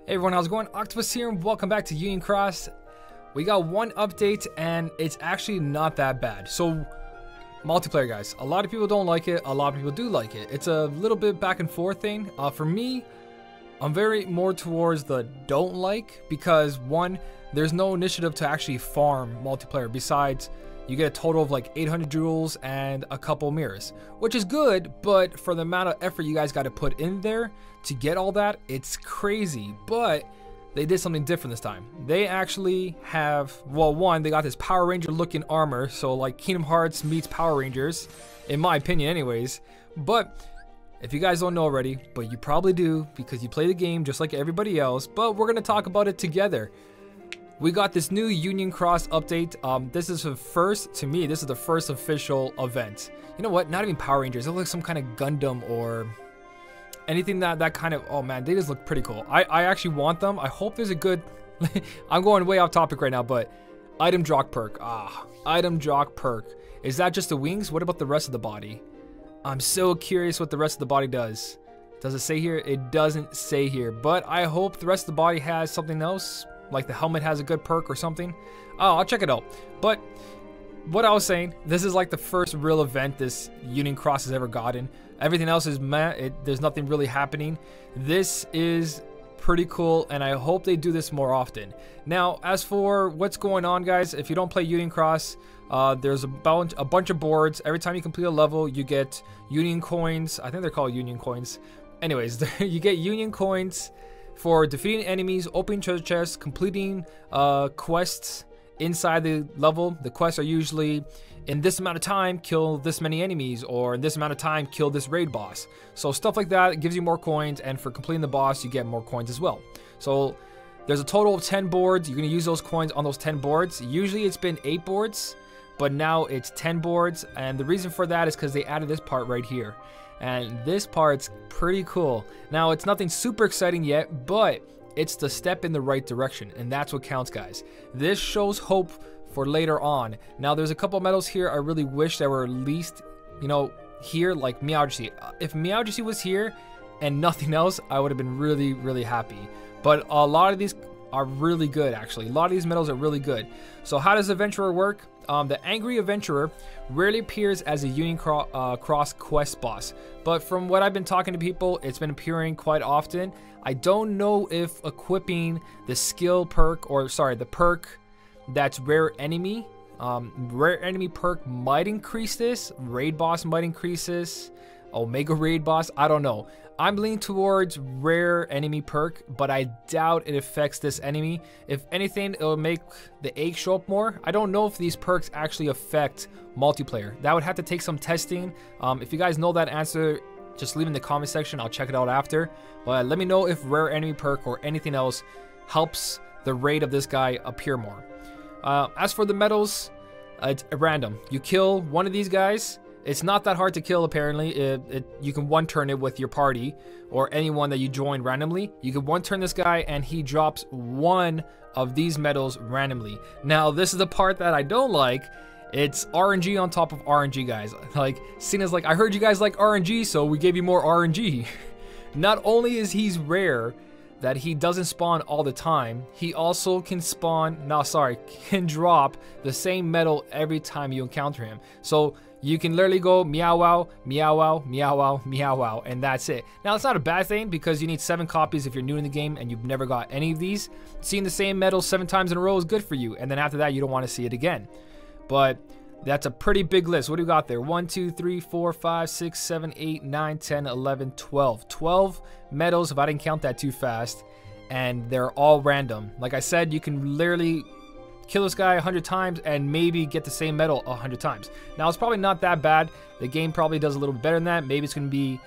Hey everyone, how's it going? Octopus here and welcome back to Union Cross. We got one update and it's actually not that bad. So, multiplayer guys, a lot of people don't like it, a lot of people do like it. It's a little bit back and forth thing. For me, I'm very more towards the don't like because one, there's no initiative to actually farm multiplayer besides you get a total of like 800 jewels and a couple mirrors, which is good, but for the amount of effort you guys got to put in there to get all that, it's crazy. But they did something different this time. They actually have, well, one, they got this Power Ranger looking armor, so like Kingdom Hearts meets Power Rangers, in my opinion anyways. But if you guys don't know already, but you probably do because you play the game just like everybody else, but we're going to talk about it together. We got this new Union Cross update. This is the first, to me, this is the first official event. You know what? Not even Power Rangers. It looks like some kind of Gundam or anything that kind of, oh man, they just look pretty cool. I actually want them. I hope there's a good, I'm going way off topic right now, but item drop perk. Item drop perk. Is that just the wings? What about the rest of the body? I'm so curious what the rest of the body does. Does it say here? It doesn't say here, but I hope the rest of the body has something else. Like the helmet has a good perk or something. Oh, I'll check it out. But what I was saying, this is like the first real event this Union Cross has ever gotten. Everything else is meh. There's nothing really happening. This is pretty cool, and I hope they do this more often. Now, as for what's going on, guys, if you don't play Union Cross, there's a bunch of boards. Every time you complete a level, you get Union coins. I think they're called Union coins. Anyways, you get Union coins for defeating enemies, opening treasure chests, completing quests inside the level. The quests are usually in this amount of time kill this many enemies, or in this amount of time kill this raid boss. So stuff like that, it gives you more coins, and for completing the boss you get more coins as well. So there's a total of 10 boards. You're going to use those coins on those 10 boards. Usually it's been 8 boards, but now it's 10 boards, and the reason for that is because they added this part right here. And this part's pretty cool. Now, it's nothing super exciting yet, but it's the step in the right direction, and that's what counts, guys. This shows hope for later on. Now, there's a couple medals here I really wish that were at least, you know, here, like Meowjesy. If Meowjesy was here and nothing else, I would have been really, really happy. But a lot of these are really good, actually. A lot of these medals are really good. So how does Adventurer work? The Angry Adventurer rarely appears as a Union Cross quest boss, but from what I've been talking to people, it's been appearing quite often. I don't know if equipping the skill perk, or sorry, the perk that's rare enemy perk might increase this. Raid boss might increase this. Omega raid boss, I don't know. I'm leaning towards rare enemy perk, but I doubt it affects this enemy. If anything, it'll make the egg show up more. I don't know if these perks actually affect multiplayer. That would have to take some testing. If you guys know that answer, just leave in the comment section. I'll check it out after. But let me know if rare enemy perk or anything else helps the raid of this guy appear more. As for the medals, it's random. You kill one of these guys. It's not that hard to kill, apparently. You can one-turn it with your party or anyone that you join randomly. You can one-turn this guy and he drops one of these medals randomly. Now, this is the part that I don't like. It's RNG on top of RNG, guys. Like, seen as like, I heard you guys like RNG, so we gave you more RNG. Not only is he rare, that he doesn't spawn all the time, he also can can drop the same medal every time you encounter him. So you can literally go meow wow, meow wow, meow wow, meow wow, and that's it. Now, it's not a bad thing because you need 7 copies if you're new in the game and you've never got any of these. Seeing the same medal 7 times in a row is good for you, and then after that, you don't want to see it again. But that's a pretty big list. What do we got there? 1, 2, 3, 4, 5, 6, 7, 8, 9, 10, 11, 12. 12 medals, if I didn't count that too fast, and they're all random. Like I said, you can literally kill this guy 100 times and maybe get the same medal 100 times. Now, it's probably not that bad. The game probably does a little bit better than that. Maybe it's going to be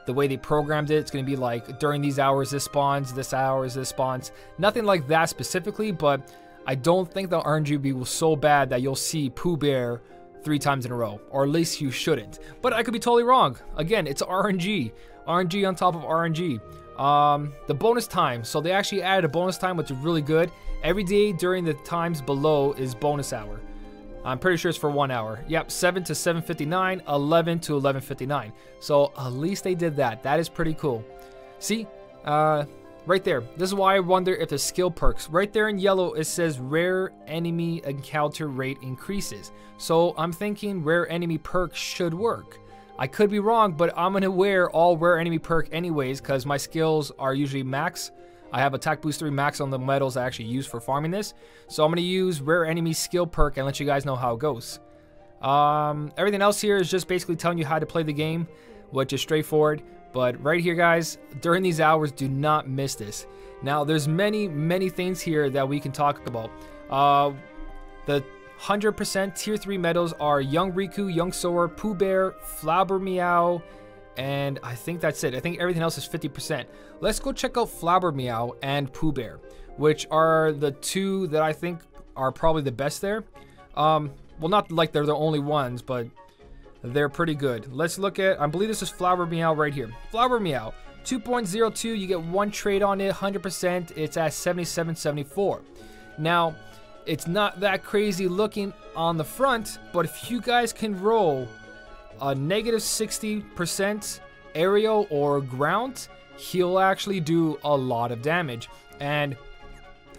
the way they programmed it. It's going to be like during these hours this spawns, this hours this spawns. Nothing like that specifically, but I don't think the RNG will be so bad that you'll see Pooh Bear 3 times in a row, or at least you shouldn't. But I could be totally wrong. Again, it's RNG. RNG on top of RNG. The bonus time. So they actually added a bonus time, which is really good. Every day during the times below is bonus hour. I'm pretty sure it's for 1 hour. Yep, 7 to 7:59, 11 to 11:59. So at least they did that. That is pretty cool. See, right there. This is why I wonder if the skill perks. Right there in yellow, it says rare enemy encounter rate increases. So I'm thinking rare enemy perk should work. I could be wrong, but I'm going to wear all rare enemy perk anyways because my skills are usually max. I have attack boost 3 max on the medals I actually use for farming this. So I'm going to use rare enemy skill perk and let you guys know how it goes. Everything else here is just basically telling you how to play the game, which is straightforward. But right here, guys, during these hours, do not miss this. Now, there's many things here that we can talk about. The 100% tier 3 medals are Young Riku, Young Sora, Pooh Bear, Flabber Meow, and I think that's it. I think everything else is 50%. Let's go check out Flabber Meow and Pooh Bear, which are the two that I think are probably the best there. Well, not like they're the only ones, but they're pretty good. Let's look at, I believe this is Flabber Meow right here. Flabber Meow, 2.02, you get 1 trade on it, 100%, it's at 77.74. Now, it's not that crazy looking on the front, but if you guys can roll a negative 60% aerial or ground, he'll actually do a lot of damage. And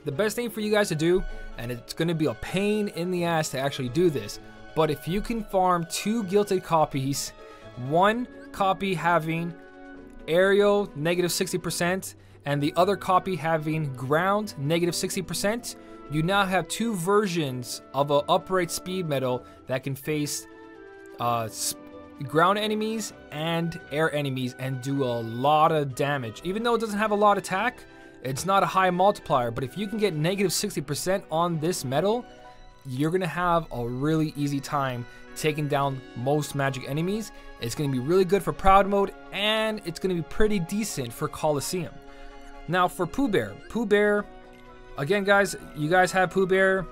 the best thing for you guys to do, and it's going to be a pain in the ass to actually do this, but if you can farm 2 gilted copies, 1 copy having aerial negative 60% and the other copy having ground negative 60%, you now have 2 versions of an upright speed medal that can face ground enemies and air enemies and do a lot of damage. Even though it doesn't have a lot of attack, it's not a high multiplier, but if you can get negative 60% on this medal, you're going to have a really easy time taking down most magic enemies. It's going to be really good for Proud Mode, and it's going to be pretty decent for Coliseum. Now for Pooh Bear, again guys, you guys have Pooh Bear.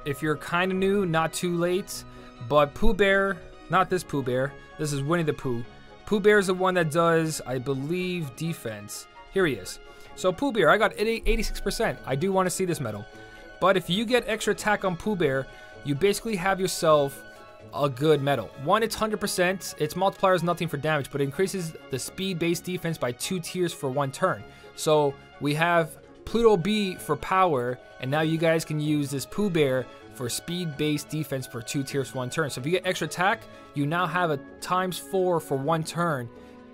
If you're kind of new, not too late, but Pooh Bear, not this Pooh Bear, this is Winnie the Pooh. Pooh Bear is the one that does, I believe, defense. Here he is. So Pooh Bear, I got 86%. I do want to see this medal. But if you get extra attack on Pooh Bear, you basically have yourself a good medal. 1, it's 100%. Its multiplier is nothing for damage, but it increases the speed-based defense by 2 tiers for 1 turn. So we have Pluto B for power, and now you guys can use this Pooh Bear for speed-based defense for 2 tiers for 1 turn. So if you get extra attack, you now have a ×4 for 1 turn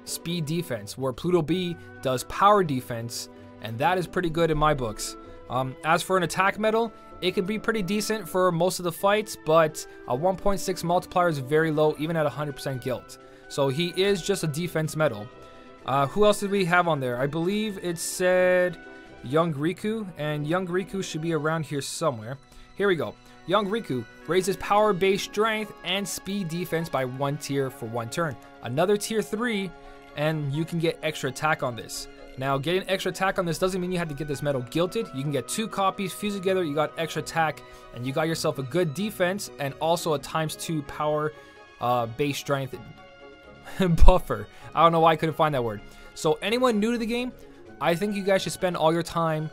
speed defense, where Pluto B does power defense, and that is pretty good in my books. As for an attack medal, it can be pretty decent for most of the fights, but a 1.6 multiplier is very low, even at 100% guilt. So he is just a defense medal. Who else did we have on there? I believe it said Young Riku, and Young Riku should be around here somewhere. Here we go. Young Riku raises power-based strength and speed defense by 1 tier for 1 turn. Another tier 3, and you can get extra attack on this. Now, getting extra attack on this doesn't mean you have to get this medal gilted. You can get 2 copies, fuse together, you got extra attack, and you got yourself a good defense and also a ×2 power base strength buffer. I don't know why I couldn't find that word. So anyone new to the game, I think you guys should spend all your time,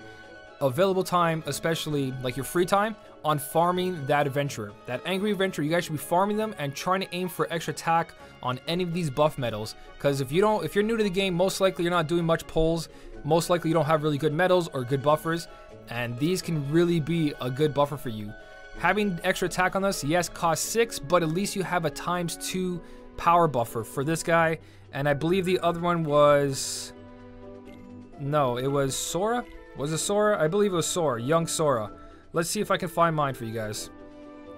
available time, especially like your free time, on farming that adventurer. That angry adventurer, you guys should be farming them and trying to aim for extra attack on any of these buff medals. Because if you're new to the game, most likely you're not doing much pulls. Most likely you don't have really good medals or good buffers, and these can really be a good buffer for you. Having extra attack on this, yes, costs 6, but at least you have a ×2 power buffer for this guy. And I believe the other one was, no, it was Sora? Was it Sora? I believe it was Sora, Young Sora. Let's see if I can find mine for you guys.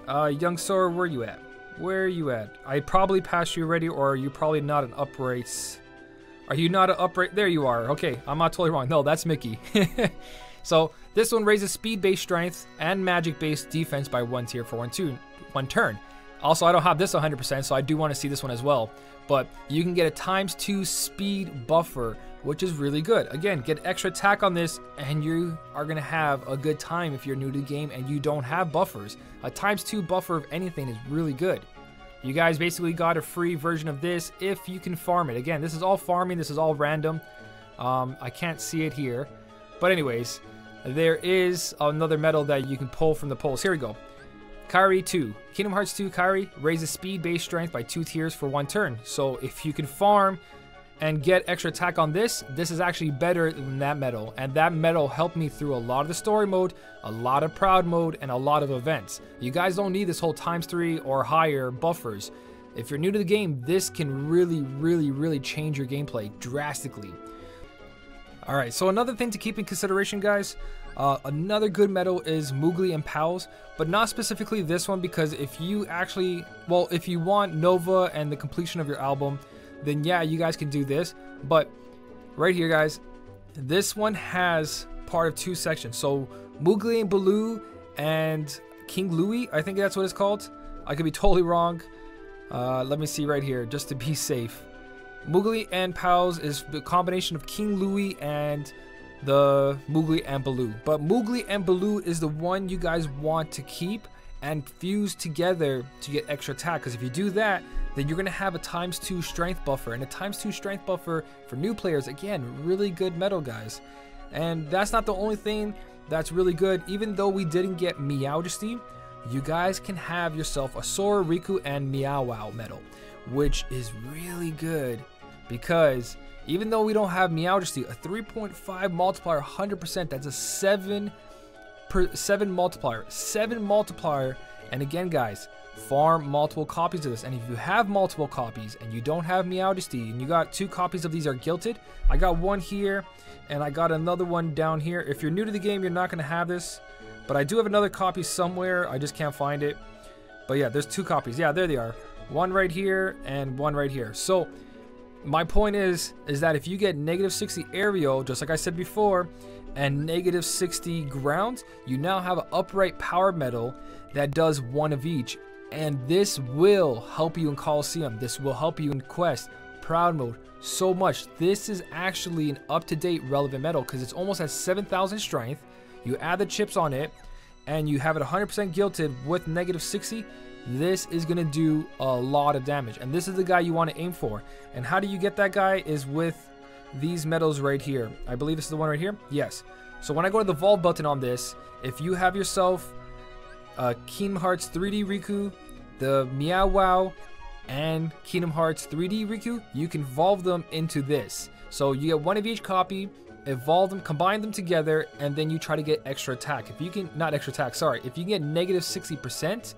Young Sora, where you at? Where are you at? I probably passed you already, or are you probably not an upright? Are you not an upright? There you are. Okay, I'm not totally wrong. No, that's Mickey. So this one raises speed-based strength and magic-based defense by 1 tier for 1 turn. Also, I don't have this 100%, so I do want to see this one as well. But you can get a ×2 speed buffer, which is really good. Again, get extra attack on this, and you are going to have a good time if you're new to the game and you don't have buffers. A ×2 buffer of anything is really good. You guys basically got a free version of this if you can farm it. Again, this is all farming. This is all random. I can't see it here. But anyways, there is another medal that you can pull from the polls. Here we go. Kairi 2. Kingdom Hearts 2 Kairi raises speed-based strength by 2 tiers for 1 turn. So if you can farm and get extra attack on this, this is actually better than that medal. And that medal helped me through a lot of the story mode, a lot of proud mode, and a lot of events. You guys don't need this whole ×3 or higher buffers. If you're new to the game, this can really change your gameplay drastically. Alright, so another thing to keep in consideration, guys, another good medal is Moogly and Pals, but not specifically this one, because if you actually, well, if you want Nova and the completion of your album, then yeah, you guys can do this. But right here, guys, this one has part of 2 sections. So Moogly and Baloo and King Louie, I think that's what it's called. I could be totally wrong. Let me see right here, just to be safe. Moogly and Pals is the combination of King Louie and the Moogly and Baloo. But Moogly and Baloo is the one you guys want to keep and fuse together to get extra attack, because if you do that, then you're going to have a ×2 strength buffer, and a ×2 strength buffer for new players, again, really good medal, guys. And that's not the only thing that's really good. Even though we didn't get Meowjesty, you guys can have yourself a Sora, Riku, and Meow Wow medal, which is really good, because even though we don't have Meowjesty, a 3.5 multiplier 100%, that's a 7 multiplier, and again, guys, farm multiple copies of this. And if you have multiple copies and you don't have Meowjesty, and you got 2 copies of these are gilted, I got one here and I got another one down here. If you're new to the game, you're not going to have this, but I do have another copy somewhere, I just can't find it. But yeah, there's 2 copies. Yeah, there they are, one right here and one right here. So my point is that if you get -60 aerial, just like I said before, and -60 ground, you now have an upright power medal that does 1 of each, and this will help you in Coliseum, this will help you in Quest, Proud Mode, so much. This is actually an up-to-date relevant medal, because it's almost at 7,000 strength. You add the chips on it, and you have it 100% gilted with -60. This is going to do a lot of damage, and this is the guy you want to aim for. And how do you get that guy is with these medals right here. I believe this is the one right here. Yes. So when I go to the vault button on this, if you have yourself Kingdom Hearts 3D Riku, the Meow Wow, and Kingdom Hearts 3D Riku, you can evolve them into this. So you get 1 of each copy, evolve them, combine them together, and then you try to get extra attack. If you can, not extra attack, sorry, if you can get -60%,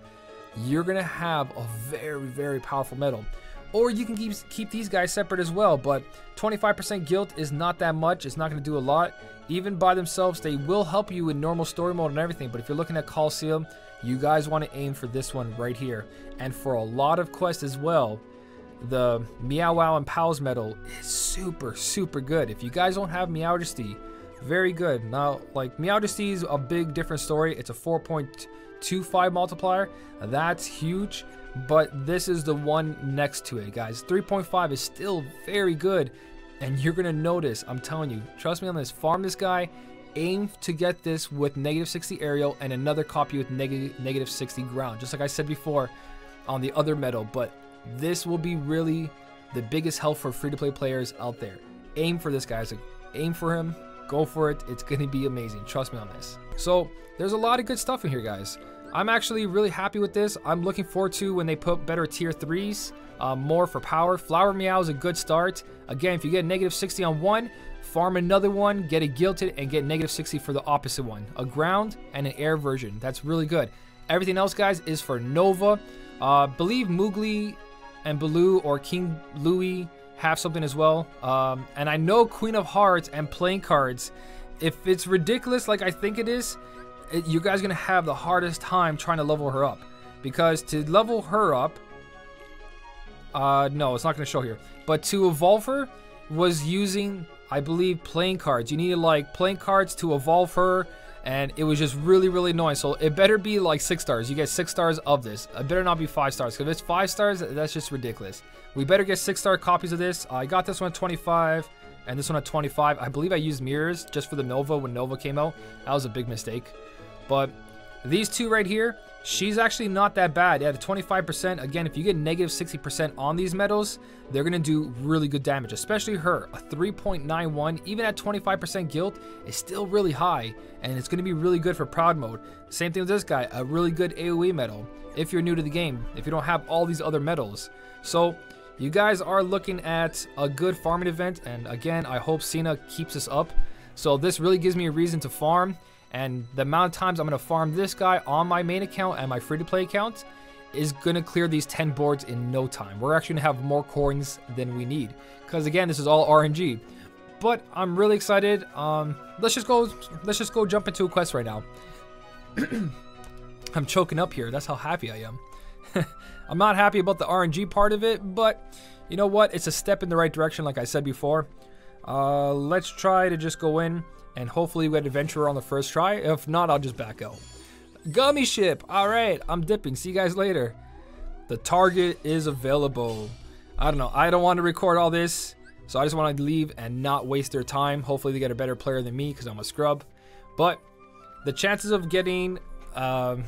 you're gonna have a very powerful medal. Or you can keep these guys separate as well, but 25% guilt is not that much. It's not going to do a lot. Even by themselves, they will help you in normal story mode and everything, but if you're looking at Coliseum, you guys want to aim for this one right here. And for a lot of quests as well, the Meow Wow and Pals medal is super good. If you guys don't have Meowjesty, very good. Now, like, Meowjesty is a big different story. It's a 4.25 multiplier. That's huge. But this is the one next to it, guys. 3.5 is still very good, and you're gonna notice, I'm telling you, trust me on this, farm this guy, aim to get this with -60 aerial and another copy with -60 ground, just like I said before on the other medal. But this will be really the biggest help for free-to-play players out there. Aim for this, guys. Aim for him, go for it. It's gonna be amazing, trust me on this. So there's a lot of good stuff in here, guys. I'm actually really happy with this. I'm looking forward to when they put better tier 3s, more for power. Flower Meow is a good start. Again, if you get -60 on one, farm another one, get it gilted, and get -60 for the opposite one. A ground and an air version. That's really good. Everything else, guys, is for Nova. Believe Moogly and Baloo or King Louie have something as well. And I know Queen of Hearts and playing cards, if it's ridiculous like I think it is, you guys are going to have the hardest time trying to level her up. Because to level her up, no, it's not going to show here. But to evolve her was using, I believe, playing cards. You needed like playing cards to evolve her, and it was just really annoying. So it better be like 6 stars. You get 6 stars of this. It better not be 5 stars. Because if it's 5 stars, that's just ridiculous. We better get 6-star copies of this. I got this one at 25. And this one at 25. I believe I used mirrors just for the Nova when Nova came out. That was a big mistake. But these two right here, she's actually not that bad. Yeah, the 25%. Again, if you get -60% on these medals, they're going to do really good damage. Especially her. A 3.91, even at 25% guilt, is still really high. And it's going to be really good for Proud Mode. Same thing with this guy. A really good AoE medal. If you're new to the game. If you don't have all these other medals. So you guys are looking at a good farming event, and again, I hope Cena keeps us up. So this really gives me a reason to farm, and the amount of times I'm going to farm this guy on my main account and my free-to-play account is going to clear these 10 boards in no time. We're actually going to have more coins than we need, because again, this is all RNG. But I'm really excited. Let's just go jump into a quest right now. I'm choking up here. That's how happy I am. I'm not happy about the RNG part of it, but you know what? It's a step in the right direction, like I said before. Let's try to just go in and hopefully we get adventurer on the first try. If not, I'll just back out. Gummy ship. All right, I'm dipping. See you guys later. The target is available. I don't know. I don't want to record all this, so I just want to leave and not waste their time. Hopefully they get a better player than me because I'm a scrub. But the chances of getting an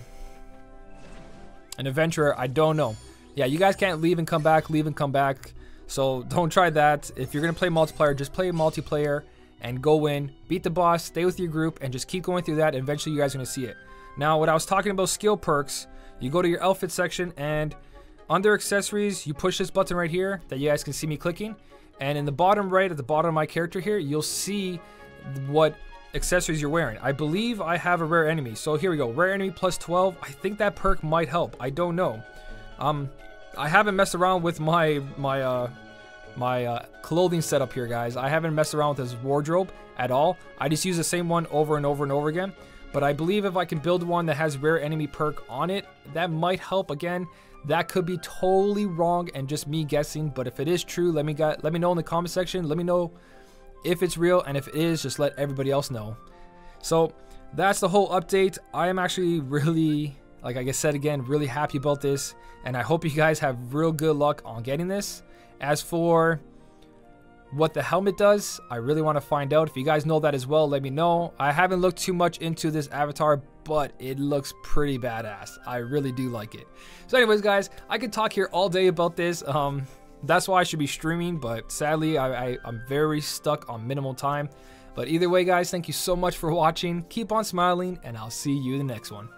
adventurer, I don't know. Yeah, you guys can't leave and come back, leave and come back. So don't try that. If you're going to play multiplayer, just play multiplayer and go in, beat the boss, stay with your group, and just keep going through that. And eventually you guys are going to see it. Now, what I was talking about skill perks, you go to your outfit section and under accessories, you push this button right here that you guys can see me clicking. And in the bottom right, at the bottom of my character here, you'll see what accessories you're wearing. I believe I have a rare enemy. So here we go. Rare enemy plus 12. I think that perk might help. I don't know. I haven't messed around with my clothing setup here, guys. I haven't messed around with this wardrobe at all. I just use the same one over and over and over again. But I believe if I can build one that has rare enemy perk on it, that might help. Again, that could be totally wrong and just me guessing. But if it is true, let me know in the comment section. Let me know if it's real, and if it is, just let everybody else know. So that's the whole update. I am actually really, like I said again, really happy about this, and I hope you guys have real good luck on getting this. As for what the helmet does, I really want to find out. If you guys know that as well, let me know. I haven't looked too much into this avatar, but it looks pretty badass. I really do like it. So anyways, guys, I could talk here all day about this. That's why I should be streaming, but sadly, I'm very stuck on minimal time. But either way, guys, thank you so much for watching. Keep on smiling, and I'll see you in the next one.